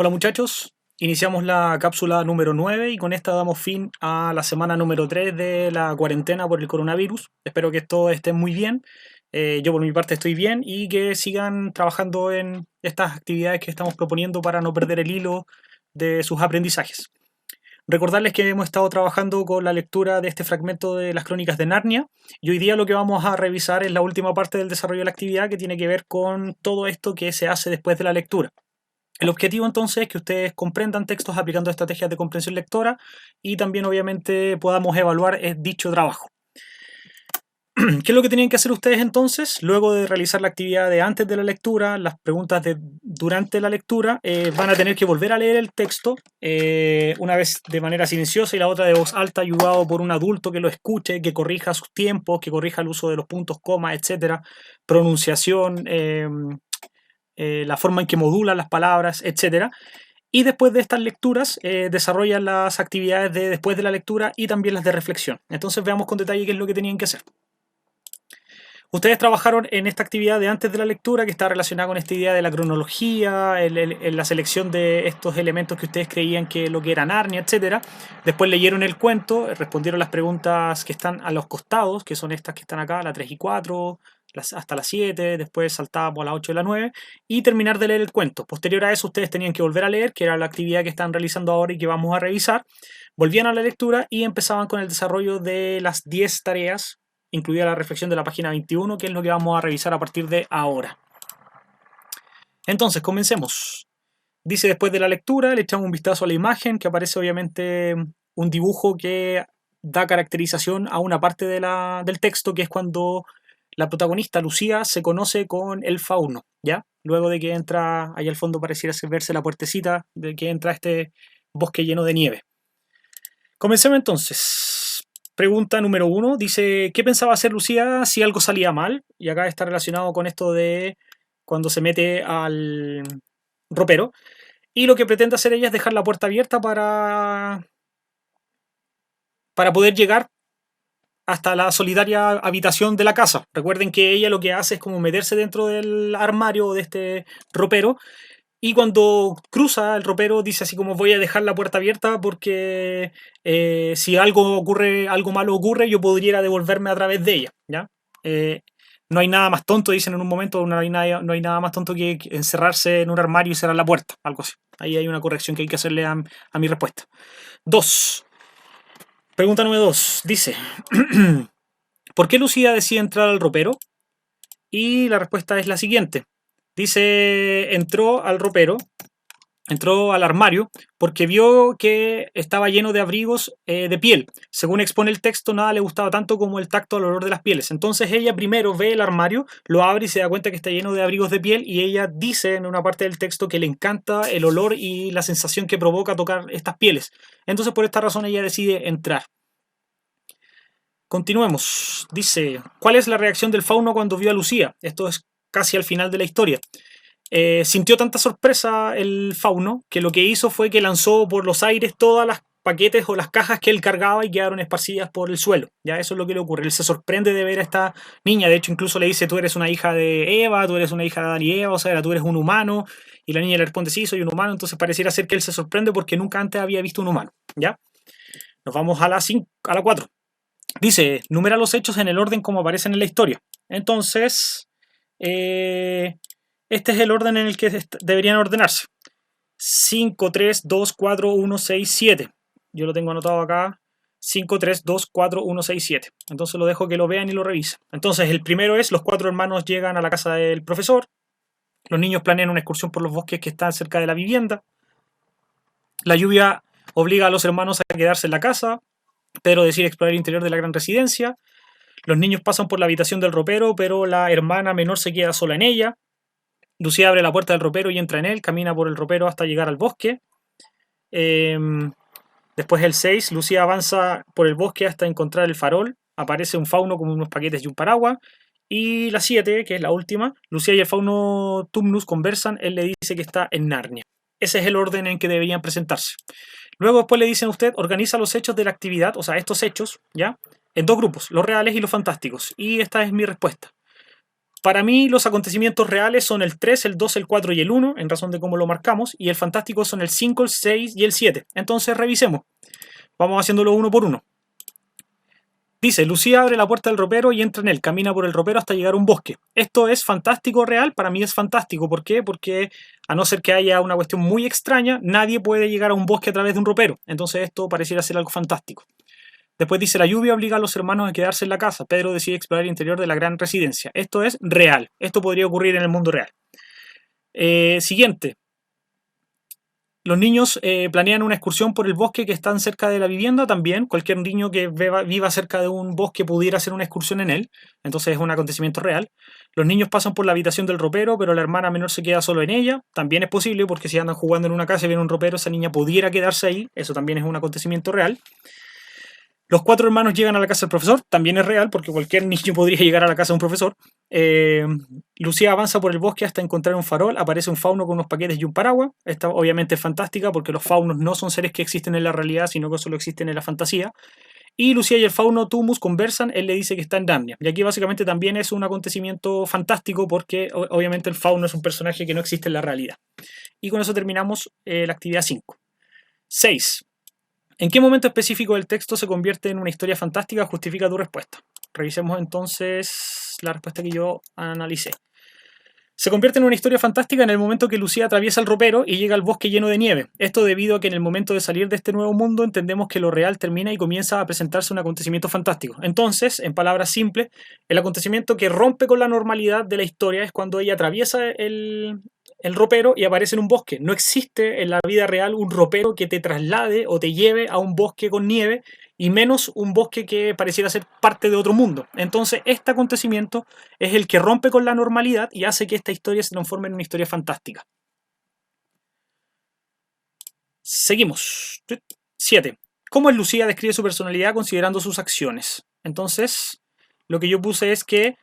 Hola muchachos, iniciamos la cápsula número 9 y con esta damos fin a la semana número 3 de la cuarentena por el coronavirus. Espero que todos estén muy bien, yo por mi parte estoy bien y que sigan trabajando en estas actividades que estamos proponiendo para no perder el hilo de sus aprendizajes. Recordarles que hemos estado trabajando con la lectura de este fragmento de las Crónicas de Narnia y hoy día lo que vamos a revisar es la última parte del desarrollo de la actividad que tiene que ver con todo esto que se hace después de la lectura. El objetivo entonces es que ustedes comprendan textos aplicando estrategias de comprensión lectora y también obviamente podamos evaluar dicho trabajo. ¿Qué es lo que tienen que hacer ustedes entonces? Luego de realizar la actividad de antes de la lectura, las preguntas de durante la lectura, van a tener que volver a leer el texto, una vez de manera silenciosa y la otra de voz alta, ayudado por un adulto que lo escuche, que corrija sus tiempos, que corrija el uso de los puntos, comas, etcétera, pronunciación, la forma en que modulan las palabras, etcétera. Y después de estas lecturas, desarrollan las actividades de después de la lectura y también las de reflexión. Entonces veamos con detalle qué es lo que tenían que hacer. Ustedes trabajaron en esta actividad de antes de la lectura que está relacionada con esta idea de la cronología, en la selección de estos elementos que ustedes creían que lo que era Narnia, etc. Después leyeron el cuento, respondieron las preguntas que están a los costados, que son estas que están acá, la 3 y 4, hasta las 7, después saltábamos a las 8 y la 9, y terminar de leer el cuento. Posterior a eso ustedes tenían que volver a leer, que era la actividad que están realizando ahora y que vamos a revisar. Volvían a la lectura y empezaban con el desarrollo de las 10 tareas incluida la reflexión de la página 21, que es lo que vamos a revisar a partir de ahora. Entonces, comencemos. Dice después de la lectura, le echamos un vistazo a la imagen, que aparece obviamente un dibujo que da caracterización a una parte del texto, que es cuando la protagonista, Lucía, se conoce con el fauno, ¿ya? Luego de que entra, ahí al fondo pareciera verse la puertecita, de que entra este bosque lleno de nieve. Comencemos entonces. Pregunta número 1, dice, ¿qué pensaba hacer Lucía si algo salía mal? Y acá está relacionado con esto de cuando se mete al ropero. Y lo que pretende hacer ella es dejar la puerta abierta para poder llegar hasta la solitaria habitación de la casa. Recuerden que ella lo que hace es como meterse dentro del armario de este ropero. Y cuando cruza el ropero dice así como voy a dejar la puerta abierta porque si algo ocurre, algo malo ocurre, yo podría devolverme a través de ella, ¿ya? No hay nada más tonto, dicen en un momento, no hay nada más tonto que encerrarse en un armario y cerrar la puerta, algo así. Ahí hay una corrección que hay que hacerle a mi respuesta. 2. Pregunta número 2. Dice, ¿por qué Lucía decide entrar al ropero? Y la respuesta es la siguiente. Dice, entró al armario, porque vio que estaba lleno de abrigos de piel. Según expone el texto, nada le gustaba tanto como el tacto al olor de las pieles. Entonces ella primero ve el armario, lo abre y se da cuenta que está lleno de abrigos de piel y ella dice en una parte del texto que le encanta el olor y la sensación que provoca tocar estas pieles. Entonces por esta razón ella decide entrar. Continuemos. Dice, ¿cuál es la reacción del fauno cuando vio a Lucía? Esto es casi al final de la historia. Sintió tanta sorpresa el fauno que lo que hizo fue que lanzó por los aires todas las paquetes o las cajas que él cargaba y quedaron esparcidas por el suelo. Ya eso es lo que le ocurre. Él se sorprende de ver a esta niña. De hecho, incluso le dice, tú eres una hija de Eva, tú eres una hija de Adán y Eva, o sea, tú eres un humano. Y la niña le responde, sí, soy un humano. Entonces pareciera ser que él se sorprende porque nunca antes había visto un humano. ¿Ya? Nos vamos a la 4. Dice, numera los hechos en el orden como aparecen en la historia. Entonces, este es el orden en el que deberían ordenarse. 5, 3, 2, 4, 1, 6, 7. Yo lo tengo anotado acá. 5, 3, 2, 4, 1, 6, 7. Entonces lo dejo que lo vean y lo revisen. Entonces el primero es, los 4 hermanos llegan a la casa del profesor. Los niños planean una excursión por los bosques que están cerca de la vivienda. La lluvia obliga a los hermanos a quedarse en la casa. Pedro decide explorar el interior de la gran residencia. Los niños pasan por la habitación del ropero, pero la hermana menor se queda sola en ella. Lucía abre la puerta del ropero y entra en él, camina por el ropero hasta llegar al bosque. Después el 6, Lucía avanza por el bosque hasta encontrar el farol. Aparece un fauno con unos paquetes y un paraguas. Y la 7, que es la última, Lucía y el fauno Tumnus conversan, él le dice que está en Narnia. Ese es el orden en que deberían presentarse. Luego después le dicen a usted, organiza los hechos de la actividad, o sea, estos hechos, ¿ya? En 2 grupos, los reales y los fantásticos. Y esta es mi respuesta. Para mí los acontecimientos reales son el 3, el 2, el 4 y el 1, en razón de cómo lo marcamos, y el fantástico son el 5, el 6 y el 7. Entonces revisemos. Vamos haciéndolo uno por uno. Dice, Lucía abre la puerta del ropero y entra en él, camina por el ropero hasta llegar a un bosque. ¿Esto es fantástico o real? Para mí es fantástico. ¿Por qué? Porque a no ser que haya una cuestión muy extraña, nadie puede llegar a un bosque a través de un ropero. Entonces esto pareciera ser algo fantástico. Después dice, la lluvia obliga a los hermanos a quedarse en la casa. Pedro decide explorar el interior de la gran residencia. Esto es real. Esto podría ocurrir en el mundo real. Siguiente. Los niños planean una excursión por el bosque que están cerca de la vivienda también. Cualquier niño que viva cerca de un bosque pudiera hacer una excursión en él. Entonces es un acontecimiento real. Los niños pasan por la habitación del ropero, pero la hermana menor se queda solo en ella. También es posible porque si andan jugando en una casa y viene un ropero, esa niña pudiera quedarse ahí. Eso también es un acontecimiento real. Los 4 hermanos llegan a la casa del profesor, también es real, porque cualquier niño podría llegar a la casa de un profesor. Lucía avanza por el bosque hasta encontrar un farol, aparece un fauno con unos paquetes y un paraguas. Esta obviamente es fantástica, porque los faunos no son seres que existen en la realidad, sino que solo existen en la fantasía. Y Lucía y el fauno Tumus conversan, él le dice que está en Damnia. Y aquí básicamente también es un acontecimiento fantástico, porque obviamente el fauno es un personaje que no existe en la realidad. Y con eso terminamos la actividad 5. 6. ¿En qué momento específico del texto se convierte en una historia fantástica? Justifica tu respuesta. Revisemos entonces la respuesta que yo analicé. Se convierte en una historia fantástica en el momento que Lucía atraviesa el ropero y llega al bosque lleno de nieve. Esto debido a que en el momento de salir de este nuevo mundo entendemos que lo real termina y comienza a presentarse un acontecimiento fantástico. Entonces, en palabras simples, el acontecimiento que rompe con la normalidad de la historia es cuando ella atraviesa el ropero y aparece en un bosque. No existe en la vida real un ropero que te traslade o te lleve a un bosque con nieve y menos un bosque que pareciera ser parte de otro mundo. Entonces, este acontecimiento es el que rompe con la normalidad y hace que esta historia se transforme en una historia fantástica. Seguimos. 7. ¿Cómo es Lucía describe su personalidad considerando sus acciones? Entonces, lo que yo puse es que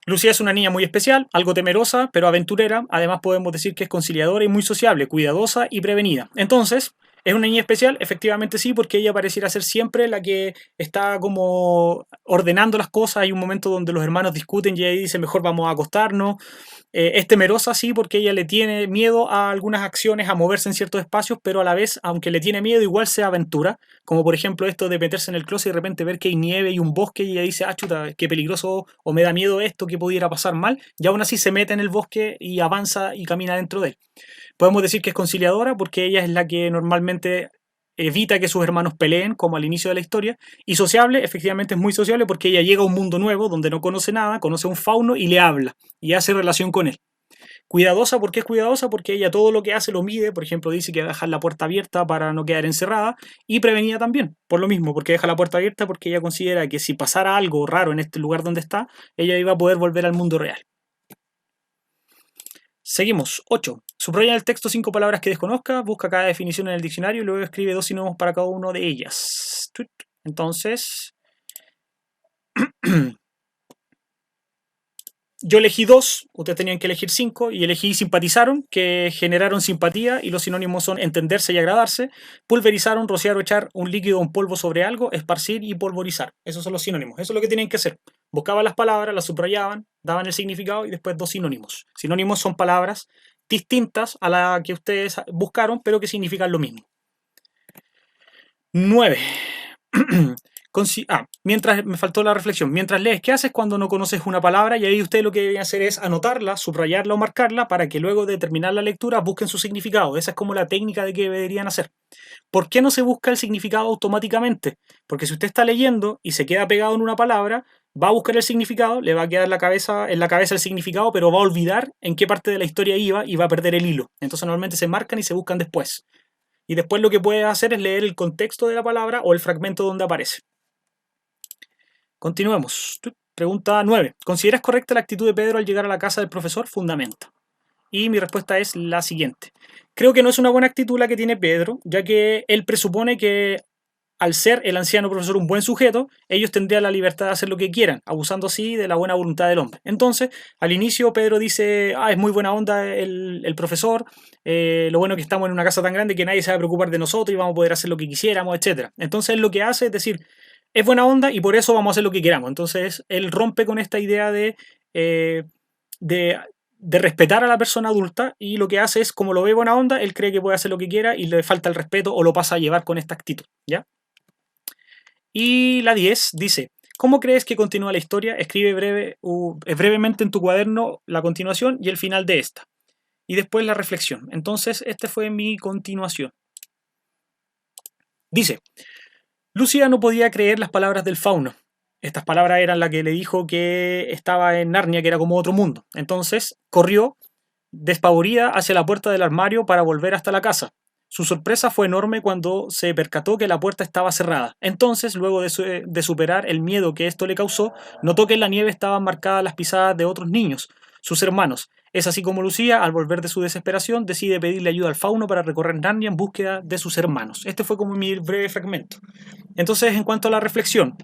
Lucía es una niña muy especial, algo temerosa, pero aventurera. Además podemos decir que es conciliadora y muy sociable, cuidadosa y prevenida. Entonces, ¿es una niña especial? Efectivamente sí, porque ella pareciera ser siempre la que está como ordenando las cosas. Hay un momento donde los hermanos discuten y ella dice, mejor vamos a acostarnos. Es temerosa, sí, porque ella le tiene miedo a algunas acciones, a moverse en ciertos espacios, pero a la vez, aunque le tiene miedo, igual se aventura. Como por ejemplo esto de meterse en el closet y de repente ver que hay nieve y un bosque y ella dice, ah, chuta, qué peligroso, o me da miedo esto, que pudiera pasar mal. Y aún así se mete en el bosque y avanza y camina dentro de él. Podemos decir que es conciliadora porque ella es la que normalmente evita que sus hermanos peleen, como al inicio de la historia. Y sociable, efectivamente es muy sociable porque ella llega a un mundo nuevo donde no conoce nada, conoce a un fauno y le habla y hace relación con él. Cuidadosa, ¿por qué es cuidadosa? Porque ella todo lo que hace lo mide, por ejemplo dice que va a dejar la puerta abierta para no quedar encerrada, y prevenida también, por lo mismo, porque deja la puerta abierta porque ella considera que si pasara algo raro en este lugar donde está, ella iba a poder volver al mundo real. Seguimos. 8. Subraya en el texto 5 palabras que desconozca, busca cada definición en el diccionario y luego escribe 2 sinónimos para cada una de ellas. Entonces, yo elegí 2, ustedes tenían que elegir 5, y elegí simpatizaron, que generaron simpatía, y los sinónimos son entenderse y agradarse. Pulverizaron, rociar o echar un líquido o un polvo sobre algo, esparcir y polvorizar. Esos son los sinónimos. Eso es lo que tenían que hacer. Buscaban las palabras, las subrayaban, daban el significado y después 2 sinónimos. Sinónimos son palabras distintas a la que ustedes buscaron, pero que significan lo mismo. 9. Mientras me faltó la reflexión, mientras lees, ¿qué haces cuando no conoces una palabra? Y ahí ustedes lo que deben hacer es anotarla, subrayarla o marcarla para que luego de terminar la lectura busquen su significado. Esa es como la técnica de que deberían hacer. ¿Por qué no se busca el significado automáticamente? Porque si usted está leyendo y se queda pegado en una palabra, va a buscar el significado, le va a quedar en la cabeza el significado, pero va a olvidar en qué parte de la historia iba y va a perder el hilo. Entonces normalmente se marcan y se buscan después. Y después lo que puede hacer es leer el contexto de la palabra o el fragmento donde aparece. Continuemos. Pregunta 9. ¿Consideras correcta la actitud de Pedro al llegar a la casa del profesor? Fundamenta. Y mi respuesta es la siguiente. Creo que no es una buena actitud la que tiene Pedro, ya que él presupone que al ser el anciano profesor un buen sujeto, ellos tendrían la libertad de hacer lo que quieran, abusando así de la buena voluntad del hombre. Entonces, al inicio Pedro dice, es muy buena onda el profesor, lo bueno que estamos en una casa tan grande que nadie se va a preocupar de nosotros y vamos a poder hacer lo que quisiéramos, etc. Entonces él lo que hace es decir, es buena onda y por eso vamos a hacer lo que queramos. Entonces él rompe con esta idea de de, de respetar a la persona adulta, y lo que hace es, como lo ve buena onda, él cree que puede hacer lo que quiera y le falta el respeto o lo pasa a llevar con esta actitud, ¿ya? Y la 10 dice: ¿cómo crees que continúa la historia? Escribe brevemente en tu cuaderno la continuación y el final de esta. Y después la reflexión. Entonces, esta fue mi continuación. Dice: Lucía no podía creer las palabras del fauno. Estas palabras eran las que le dijo que estaba en Narnia, que era como otro mundo. Entonces corrió despavorida hacia la puerta del armario para volver hasta la casa. Su sorpresa fue enorme cuando se percató que la puerta estaba cerrada. Entonces, luego de superar el miedo que esto le causó, notó que en la nieve estaban marcadas las pisadas de otros niños, sus hermanos. Es así como Lucía, al volver de su desesperación, decide pedirle ayuda al fauno para recorrer Narnia en búsqueda de sus hermanos. Este fue como mi breve fragmento. Entonces, en cuanto a la reflexión,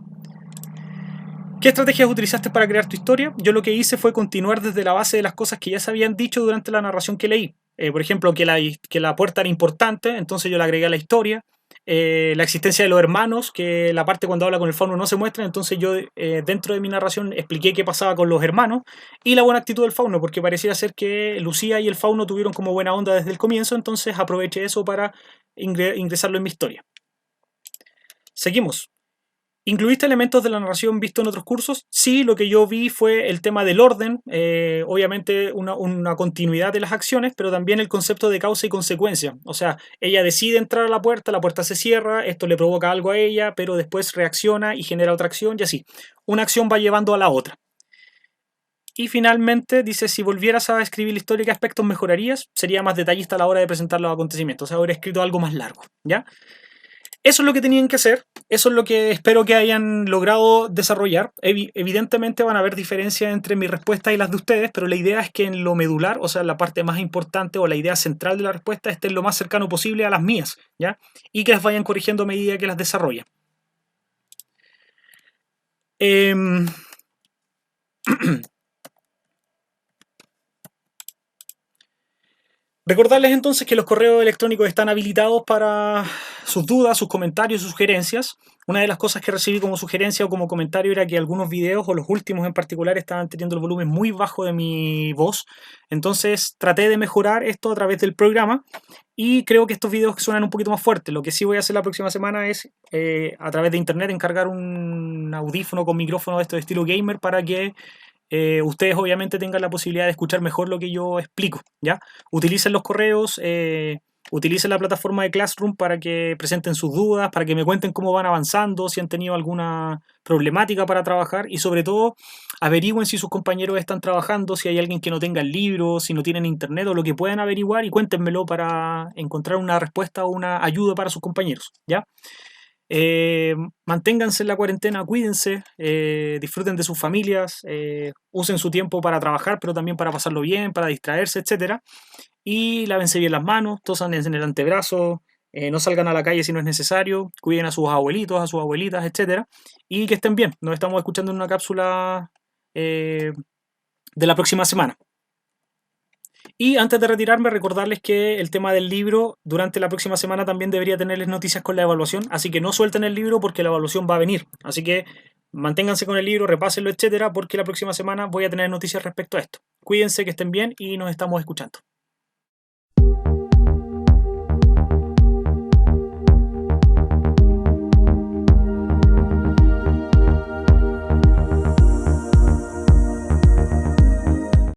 ¿qué estrategias utilizaste para crear tu historia? Yo lo que hice fue continuar desde la base de las cosas que ya se habían dicho durante la narración que leí. Por ejemplo, que la puerta era importante, entonces yo la agregué a la historia. La existencia de los hermanos, que la parte cuando habla con el fauno no se muestra, entonces yo dentro de mi narración expliqué qué pasaba con los hermanos. Y la buena actitud del fauno, porque parecía ser que Lucía y el fauno tuvieron como buena onda desde el comienzo, entonces aproveché eso para ingresarlo en mi historia. Seguimos. ¿Incluiste elementos de la narración visto en otros cursos? Sí, lo que yo vi fue el tema del orden, obviamente una continuidad de las acciones, pero también el concepto de causa y consecuencia. O sea, ella decide entrar a la puerta se cierra, esto le provoca algo a ella, pero después reacciona y genera otra acción y así. Una acción va llevando a la otra. Y finalmente dice: si volvieras a escribir la historia, ¿qué aspectos mejorarías? Sería más detallista a la hora de presentar los acontecimientos. O sea, habría escrito algo más largo, ¿ya? Eso es lo que tenían que hacer, eso es lo que espero que hayan logrado desarrollar. Evidentemente van a haber diferencias entre mi respuesta y las de ustedes, pero la idea es que en lo medular, o sea, la parte más importante o la idea central de la respuesta esté lo más cercano posible a las mías, ¿ya? Y que las vayan corrigiendo a medida que las desarrollen. Recordarles entonces que los correos electrónicos están habilitados para sus dudas, sus comentarios, sus sugerencias. Una de las cosas que recibí como sugerencia o como comentario era que algunos videos, o los últimos en particular, estaban teniendo el volumen muy bajo de mi voz. Entonces traté de mejorar esto a través del programa y creo que estos videos suenan un poquito más fuertes. Lo que sí voy a hacer la próxima semana es, a través de internet, encargar un audífono con micrófono de estos de estilo gamer para que ustedes obviamente tengan la posibilidad de escuchar mejor lo que yo explico, ¿ya? Utilicen los correos, utilicen la plataforma de Classroom para que presenten sus dudas, para que me cuenten cómo van avanzando, si han tenido alguna problemática para trabajar, y sobre todo averigüen si sus compañeros están trabajando, si hay alguien que no tenga el libro, si no tienen internet o lo que puedan averiguar, y cuéntenmelo para encontrar una respuesta o una ayuda para sus compañeros, ¿ya? Manténganse en la cuarentena, cuídense, disfruten de sus familias, usen su tiempo para trabajar, pero también para pasarlo bien, para distraerse, etcétera. Y lávense bien las manos, tosan en el antebrazo, no salgan a la calle si no es necesario, cuiden a sus abuelitos, a sus abuelitas, etcétera. Y que estén bien. Nos estamos escuchando en una cápsula de la próxima semana. Y antes de retirarme, recordarles que el tema del libro durante la próxima semana también debería tenerles noticias con la evaluación, así que no suelten el libro porque la evaluación va a venir. Así que manténganse con el libro, repásenlo, etcétera, porque la próxima semana voy a tener noticias respecto a esto. Cuídense, que estén bien y nos estamos escuchando.